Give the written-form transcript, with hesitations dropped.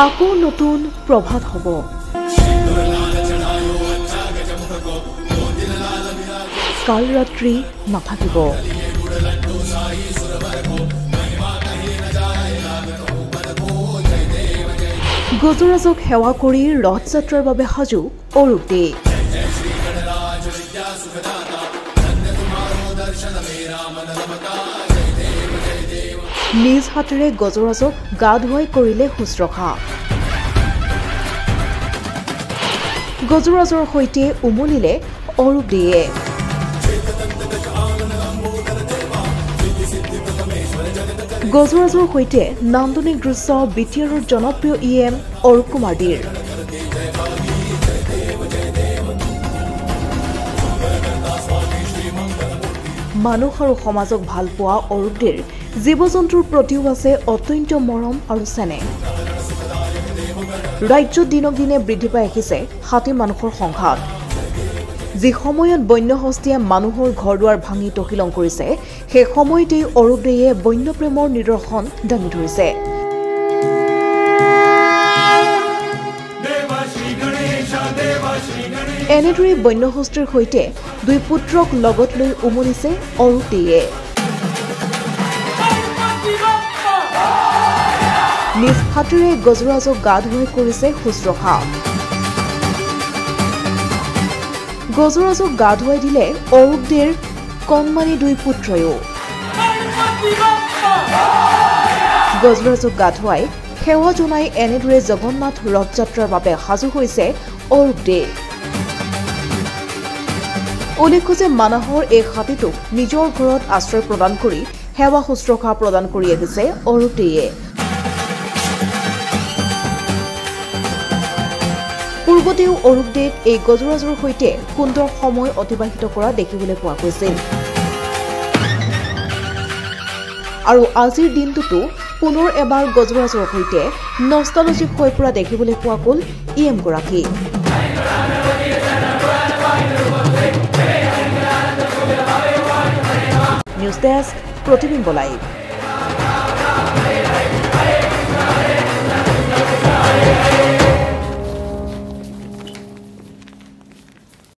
আকৌ নতুন প্ৰভাত হ'ব। কাল ৰাত্ৰি নাথাকিব। গজৰাজক সেৱা কৰি ৰথযাত্ৰাৰ বাবে সাজু অৰূপ দে। নিজ হাতেৰে গজৰাজক গা ধুৱাই কৰিলে শুশ্ৰূষা। গজৰাজৰ সৈতে উমলিলে অৰূপ দেয়ে। গজৰাজৰ সৈতে নান্দনিক দৃশ্য BTRৰ জনপ্ৰিয় EM অৰূপ কুমাৰ দেৰ। মানুহ আৰু সমাজক ভাল পোৱা অৰূপ দেৰ জীৱ-জন্তুৰ প্ৰতিও আছে অত্যন্ত মৰম আৰু চেনেহ। ৰাজ্যত দিনক দিনে বৃদ্ধি পাই আহিছে হাতী মানুহৰ সংঘাত। যি সময়ত বন্য হস্তীয়ে মানুহৰ ঘৰ দুৱাৰ ভাঙি তহিলং কৰিছে, সেই সময়তেই অৰূপ দেয়ে বন্যপ্ৰেমৰ নিদৰ্শন দাঙি ধৰিছে। এনেদৰে বন্য হস্তীৰ সৈতে দুই পুত্ৰক লগত লৈ উমলিছে অৰূপ দেয়ে। নিজ হাতেৰে গজৰাজক গা ধুৱাই কৰিছে শুশ্ৰূষা। গজৰাজক গা ধুৱাই দিলে অৰূপ দেৰ কণমানি দুই পুত্ৰয়ো। গজৰাজক গা ধুৱাই সেৱা জনাই এনেদৰে জগন্নাথ ৰথযাত্ৰাৰ বাবে সাজু হৈছে অৰূপ দে। উল্লেখ্য যে মানাহৰ এই হাতীটোক নিজৰ ঘৰত আশ্ৰয় প্ৰদান কৰি সেৱা শুশ্ৰূষা প্ৰদান কৰি আহিছে অৰূপ দেয়ে। পূৰ্বতেও অৰূপ দেক এই গজৰাজৰ সৈতে সুন্দৰ সময় অতিবাহিত কৰা দেখিবলৈ পোৱা গৈছিল। আৰু আজিৰ দিনটোতো পুনৰ এবাৰ গজৰাজৰ সৈতে নষ্টালজিক হৈ পৰা দেখিবলৈ পোৱা গ'ল EM গৰাকী। নিউজ ডেস্ক, প্ৰতিবিম্ব লাইভ।